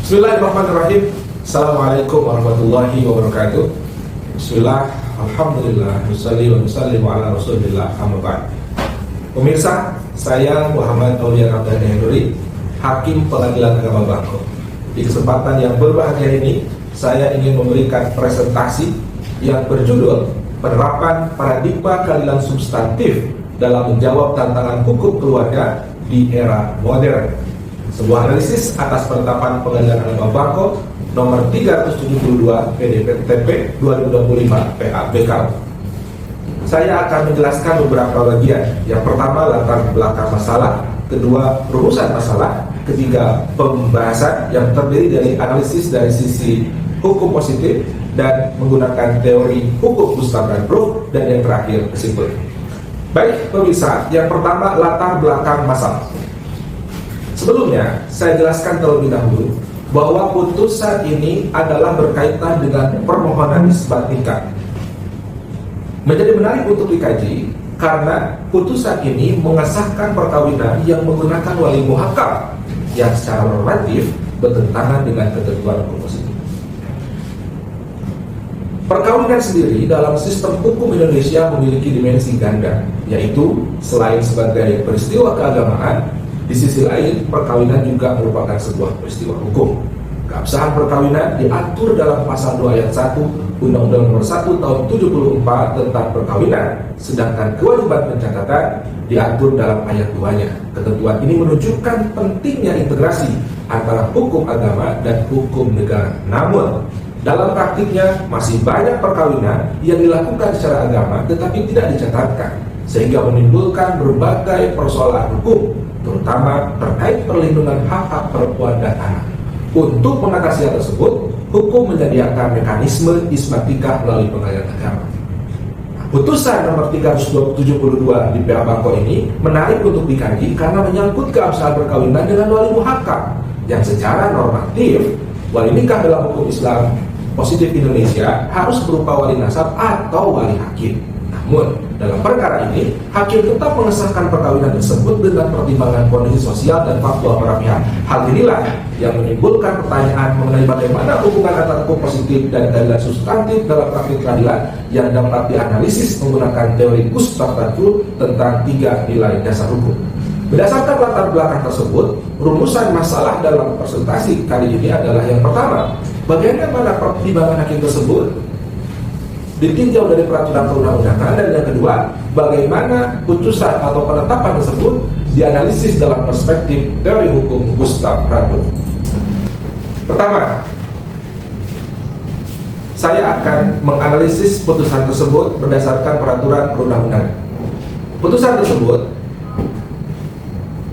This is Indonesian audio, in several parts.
Bismillahirrahmanirrahim. Assalamualaikum warahmatullahi wabarakatuh. Bismillah, alhamdulillah, nusalli wa nusallimu ala rasulillah, amma ba'd. Pemirsa, saya Muhammad Aulia Abdani Henduri, Hakim Pengadilan Agama Bangko. Di kesempatan yang berbahagia ini, saya ingin memberikan presentasi yang berjudul Penerapan Paradigma Keadilan Substantif dalam menjawab tantangan hukum keluarga di era modern. Sebuah analisis atas penetapan Pengadilan Agama Bangko nomor 372 PDPTP 2025 PABK. Saya akan menjelaskan beberapa bagian. Yang pertama, latar belakang masalah. Kedua, rumusan masalah. Ketiga, pembahasan yang terdiri dari analisis dari sisi hukum positif dan menggunakan teori hukum Gustav dan Brooke. Dan yang terakhir, kesimpulan. Baik pemirsa, yang pertama, latar belakang masalah. Sebelumnya, saya jelaskan terlebih dahulu bahwa putusan ini adalah berkaitan dengan permohonan isbat nikah. Menjadi menarik untuk dikaji karena putusan ini mengesahkan perkawinan yang menggunakan wali muhakam yang secara normatif bertentangan dengan ketentuan hukum positif. Perkawinan sendiri dalam sistem hukum Indonesia memiliki dimensi ganda, yaitu selain sebagai peristiwa keagamaan, di sisi lain, perkawinan juga merupakan sebuah peristiwa hukum. Keabsahan perkawinan diatur dalam pasal 2 ayat 1 Undang-Undang Nomor 1 Tahun 74 tentang perkawinan, sedangkan kewajiban pencatatan diatur dalam ayat 2-nya. Ketentuan ini menunjukkan pentingnya integrasi antara hukum agama dan hukum negara. Namun, dalam praktiknya masih banyak perkawinan yang dilakukan secara agama tetapi tidak dicatatkan, sehingga menimbulkan berbagai persoalan hukum, terutama terkait perlindungan hak-hak perempuan dan anak. Untuk mengatasi hal tersebut, hukum menyediakan mekanisme isbat nikah melalui pengadilan agama. Putusan nomor 372 di PA Bangko ini menarik untuk dikaji karena menyangkut keabsahan perkawinan dengan wali muhakam yang secara normatif wali nikah dalam hukum Islam positif Indonesia harus berupa wali nasab atau wali hakim. Namun, dalam perkara ini, hakim tetap mengesahkan perkawinan tersebut dengan pertimbangan kondisi sosial dan faktual para pihak. Hal inilah yang menimbulkan pertanyaan mengenai bagaimana hubungan antara hukum positif dan keadilan substantif dalam praktik peradilan yang dapat dianalisis menggunakan teori Gustav dan Brooke tentang 3 nilai dasar hukum. Berdasarkan latar belakang tersebut, rumusan masalah dalam presentasi kali ini adalah yang pertama, bagaimana pertimbangan hakim tersebut ditinjau dari peraturan perundang-undangan, dan yang kedua, bagaimana putusan atau penetapan tersebut dianalisis dalam perspektif teori hukum Gustav dan Brooke. Pertama, saya akan menganalisis putusan tersebut berdasarkan peraturan perundang-undangan. Putusan tersebut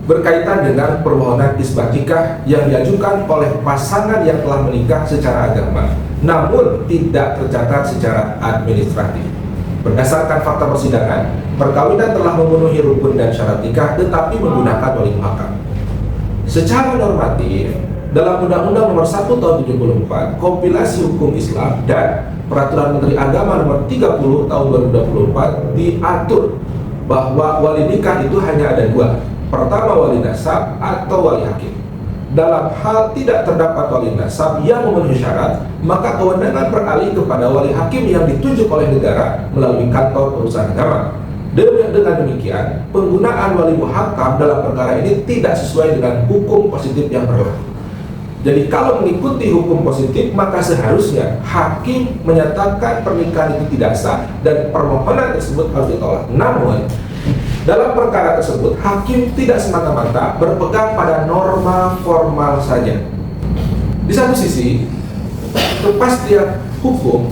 berkaitan dengan permohonan isbat nikah yang diajukan oleh pasangan yang telah menikah secara agama namun tidak tercatat secara administratif. Berdasarkan fakta persidangan, perkawinan telah memenuhi rukun dan syarat nikah tetapi menggunakan wali muhakam. Secara normatif, dalam Undang-Undang Nomor 1 Tahun 74, Kompilasi Hukum Islam dan Peraturan Menteri Agama Nomor 30 Tahun 2024 diatur bahwa wali nikah itu hanya ada 2. Pertama, wali nasab atau wali hakim. Dalam hal tidak terdapat wali nasab yang memenuhi syarat, maka kewenangan beralih kepada wali hakim yang ditunjuk oleh negara melalui kantor urusan agama. Dengan demikian, penggunaan wali muhakam dalam perkara ini tidak sesuai dengan hukum positif yang berlaku. Jadi kalau mengikuti hukum positif, maka seharusnya hakim menyatakan pernikahan itu tidak sah dan permohonan tersebut harus ditolak. Namun, dalam perkara tersebut, hakim tidak semata-mata berpegang pada norma formal saja. Di satu sisi, kepastian hukum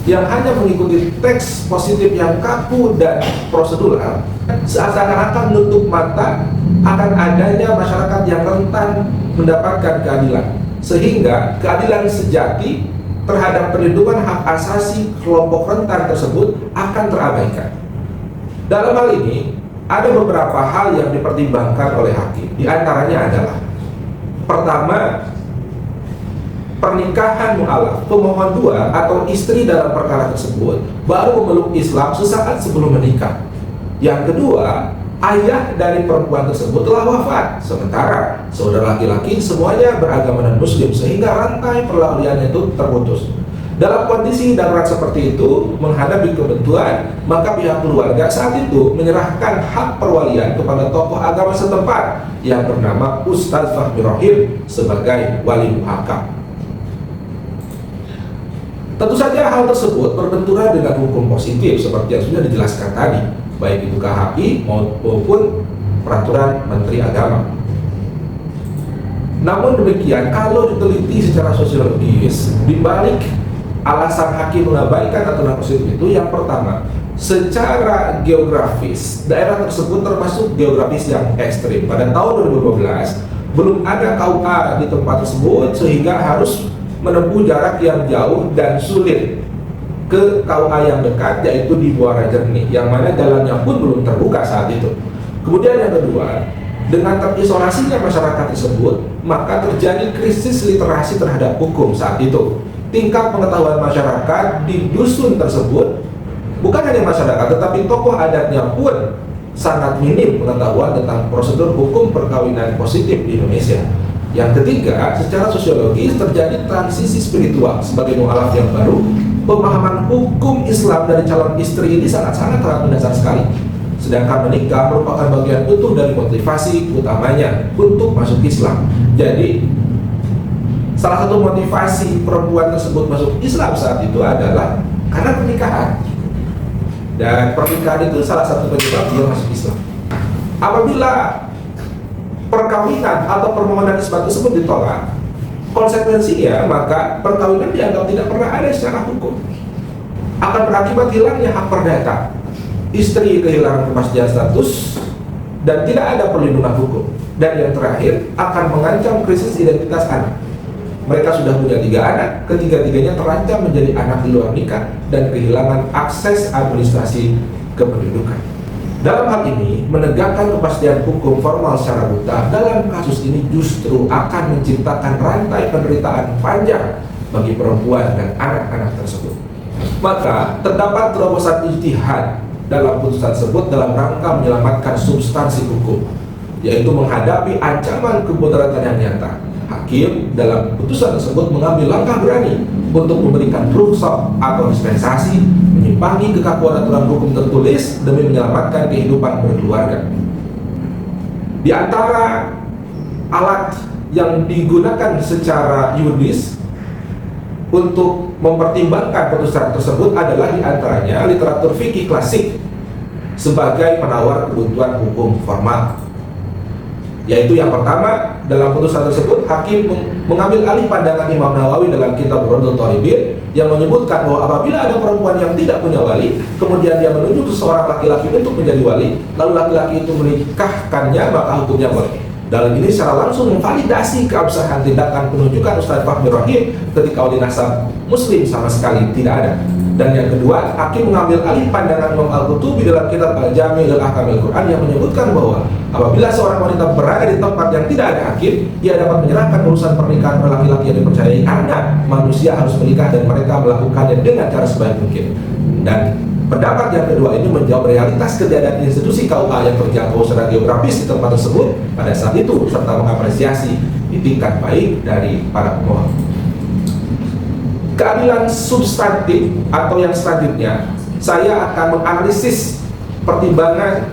yang hanya mengikuti teks positif yang kaku dan prosedural seakan-akan menutup mata akan adanya masyarakat yang rentan mendapatkan keadilan, sehingga keadilan sejati terhadap perlindungan hak asasi kelompok rentan tersebut akan terabaikan. Dalam hal ini, ada beberapa hal yang dipertimbangkan oleh hakim. Di antaranya adalah, pertama, pernikahan mu'alaf, pemohon dua atau istri dalam perkara tersebut baru memeluk Islam sesaat sebelum menikah. Yang kedua, ayah dari perempuan tersebut telah wafat, sementara saudara laki-laki semuanya beragama non-muslim, sehingga rantai perlawanan itu terputus. Dalam kondisi darurat seperti itu, menghadapi kebentuan, maka pihak keluarga saat itu menyerahkan hak perwalian kepada tokoh agama setempat yang bernama Ustaz Fahmi Rohim sebagai wali muhakam. Tentu saja hal tersebut berbenturan dengan hukum positif seperti yang sudah dijelaskan tadi, baik itu KHI maupun peraturan Menteri Agama. Namun demikian, kalau diteliti secara sosiologis, dibalik alasan hakim mengabaikan aturan positif itu, yang pertama, secara geografis daerah tersebut termasuk geografis yang ekstrim. Pada tahun 2012 belum ada KUA di tempat tersebut, sehingga harus menempuh jarak yang jauh dan sulit ke KUA yang dekat, yaitu di Muara Jernih, yang mana jalannya pun belum terbuka saat itu. Kemudian yang kedua, dengan terisolasinya masyarakat tersebut, maka terjadi krisis literasi terhadap hukum saat itu. Tingkat pengetahuan masyarakat di dusun tersebut, bukan hanya masyarakat tetapi tokoh adatnya pun sangat minim pengetahuan tentang prosedur hukum perkawinan positif di Indonesia. Yang ketiga, secara sosiologis terjadi transisi spiritual sebagai mu'alaf yang baru. Pemahaman hukum Islam dari calon istri ini sangat-sangat mendasar sekali. Sedangkan menikah merupakan bagian utuh dari motivasi utamanya untuk masuk Islam. Jadi, salah satu motivasi perempuan tersebut masuk Islam saat itu adalah karena pernikahan. Dan pernikahan itu salah satu penyebab dia masuk Islam. Apabila perkawinan atau permohonan isbat tersebut ditolak, konsekuensinya maka perkawinan dianggap tidak pernah ada secara hukum. Akan berakibat hilangnya hak perdata, istri kehilangan kepastian status, dan tidak ada perlindungan hukum. Dan yang terakhir, akan mengancam krisis identitas anak. Mereka sudah punya 3 anak, ketiga-tiganya terancam menjadi anak di luar nikah dan kehilangan akses administrasi kependudukan. Dalam hal ini, menegakkan kepastian hukum formal secara buta dalam kasus ini justru akan menciptakan rantai penderitaan panjang bagi perempuan dan anak-anak tersebut. Maka, terdapat terobosan ijtihad dalam putusan tersebut dalam rangka menyelamatkan substansi hukum, yaitu menghadapi ancaman kemudaratan yang nyata. Hakim dalam putusan tersebut mengambil langkah berani untuk memberikan rukhsah atau dispensasi, menyimpangi kekakuan aturan hukum tertulis demi menyelamatkan kehidupan berkeluarga. Di antara alat yang digunakan secara yuridis untuk mempertimbangkan putusan tersebut adalah di antaranya literatur fikih klasik sebagai penawar kebutuhan hukum formal. Yaitu yang pertama, dalam putusan tersebut hakim mengambil alih pandangan Imam Nawawi dalam kitab Rondul Thalibin yang menyebutkan bahwa apabila ada perempuan yang tidak punya wali, kemudian dia menunjuk seseorang laki-laki untuk menjadi wali, lalu laki-laki itu menikahkannya, maka hukumnya boleh. Dalam ini secara langsung memvalidasi keabsahan tindakan penunjukan Ustaz Fahmi Rohim ketika wali nasab muslim sama sekali tidak ada. Dan yang kedua, hakim mengambil alih pandangan Imam Al-Qutubi dalam kitab Al-Jami' al-Ahkamil Quran yang menyebutkan bahwa apabila seorang wanita berada di tempat yang tidak ada hakim, dia dapat menyerahkan urusan pernikahan pada laki-laki yang dipercayai karena manusia harus menikah dan mereka melakukannya dengan cara sebaik mungkin. Dan pendapat yang kedua ini menjawab realitas ketiadaan institusi KUA yang terjangkau secara geografis di tempat tersebut pada saat itu, serta mengapresiasi itikat baik dari para pemohon. Keadilan substantif atau yang selanjutnya, saya akan menganalisis pertimbangan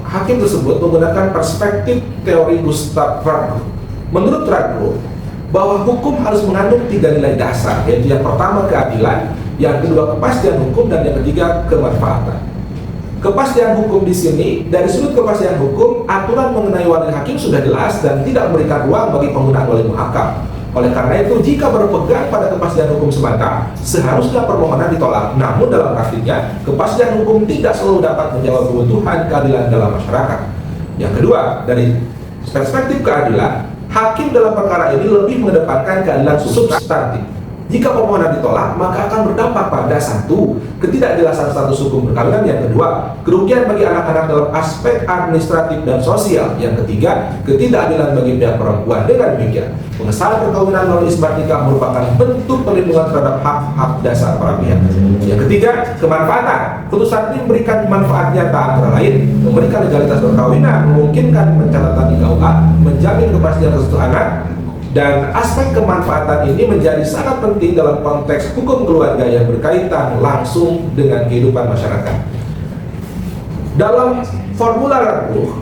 hakim tersebut menggunakan perspektif teori Gustav Raggrup. Menurut Raggrup, bahwa hukum harus mengandung 3 nilai dasar, yaitu yang pertama keadilan, yang kedua kepastian hukum, dan yang ketiga kemanfaatan. Kepastian hukum di sini, dari sudut kepastian hukum, aturan mengenai wali hakim sudah jelas dan tidak memberikan ruang bagi penggunaan wali muhakam. Oleh karena itu, jika berpegang pada kepastian hukum semata, seharusnya permohonan ditolak. Namun dalam praktiknya, kepastian hukum tidak selalu dapat menjawab kebutuhan keadilan dalam masyarakat. Yang kedua, dari perspektif keadilan, hakim dalam perkara ini lebih mengedepankan keadilan substantif. Jika permohonan ditolak, maka akan berdampak pada satu, ketidakjelasan status hukum perkawinan. Yang kedua, kerugian bagi anak-anak dalam aspek administratif dan sosial. Yang ketiga, ketidakadilan bagi pihak perempuan. Dengan demikian, pengesahan perkawinan melalui isbat nikah merupakan bentuk perlindungan terhadap hak-hak dasar para pihak. Yang ketiga, kemanfaatan. Putusan ini memberikan manfaat nyata antara lain memberikan legalitas perkawinan, memungkinkan pencatatan di KUA, menjamin kepastian restu anak. Dan aspek kemanfaatan ini menjadi sangat penting dalam konteks hukum keluarga yang berkaitan langsung dengan kehidupan masyarakat. Dalam formular Radbruch,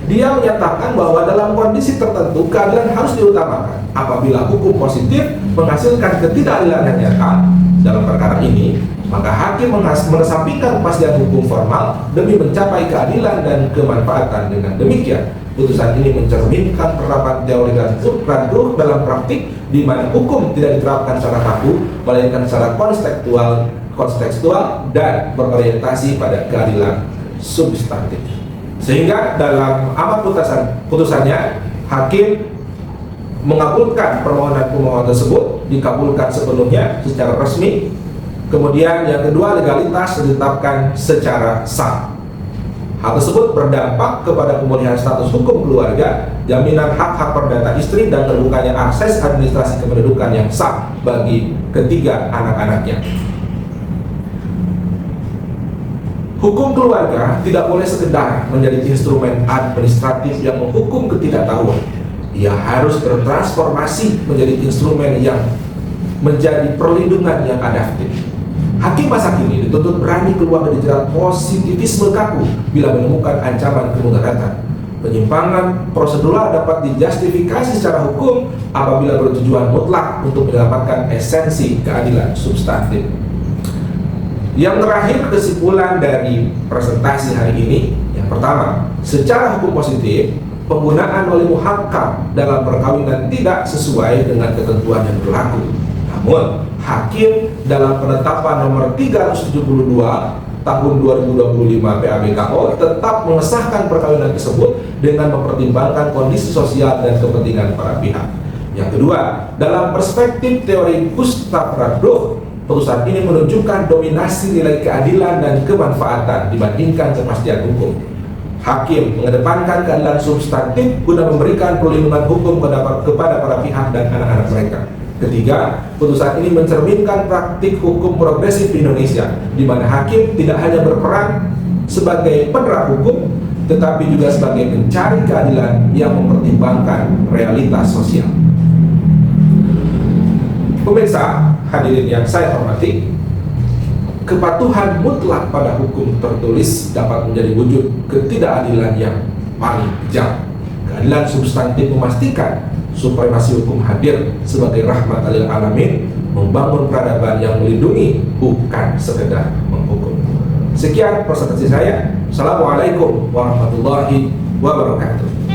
dia menyatakan bahwa dalam kondisi tertentu keadilan harus diutamakan. Apabila hukum positif menghasilkan ketidakadilan yang nyata dalam perkara ini, maka hakim mengesampingkan kepastian hukum formal demi mencapai keadilan dan kemanfaatan. Dengan demikian, putusan ini mencerminkan penerapan teori Radbruch dalam praktik, di mana hukum tidak diterapkan secara kaku, melainkan secara kontekstual dan berorientasi pada keadilan substantif. Sehingga dalam amar putusannya, hakim mengabulkan permohonan pemohon tersebut, dikabulkan sepenuhnya secara resmi. Kemudian yang kedua, legalitas ditetapkan secara sah. Hal tersut berdampak kepada pemulihan status hukum keluarga, jaminan hak-hak perdata istri, dan terbukanya akses administrasi kependudukan yang sah bagi ketiga anak-anaknya. Hukum keluarga tidak boleh sekedar menjadi instrumen administratif yang menghukum ketidaktahuan. Ia harus bertransformasi menjadi instrumen yang menjadi perlindungan yang adaptif. Hakim masa kini dituntut berani keluar dari jerat positivisme kaku bila menemukan ancaman kemudaratan. Penyimpangan prosedural dapat dijustifikasi secara hukum apabila bertujuan mutlak untuk menyelamatkan esensi keadilan substantif. Yang terakhir, kesimpulan dari presentasi hari ini. Yang pertama, secara hukum positif, penggunaan oleh muhakkam dalam perkawinan tidak sesuai dengan ketentuan yang berlaku. Namun, hakim dalam penetapan nomor 372 tahun 2025 PABKO tetap mengesahkan perkawinan tersebut dengan mempertimbangkan kondisi sosial dan kepentingan para pihak. Yang kedua, dalam perspektif teori Gustav Radbruch, putusan ini menunjukkan dominasi nilai keadilan dan kemanfaatan dibandingkan kepastian hukum. Hakim mengedepankan keadilan substantif guna memberikan perlindungan hukum kepada para pihak dan anak-anak mereka. Ketiga, putusan ini mencerminkan praktik hukum progresif di Indonesia, di mana hakim tidak hanya berperan sebagai penerap hukum, tetapi juga sebagai pencari keadilan yang mempertimbangkan realitas sosial. Pemirsa, hadirin yang saya hormati, kepatuhan mutlak pada hukum tertulis dapat menjadi wujud ketidakadilan yang paling kejam. Keadilan substantif memastikan supremasi hukum hadir sebagai rahmat lil alamin, membangun peradaban yang melindungi, bukan sekedar menghukum. Sekian presentasi saya. Assalamualaikum warahmatullahi wabarakatuh.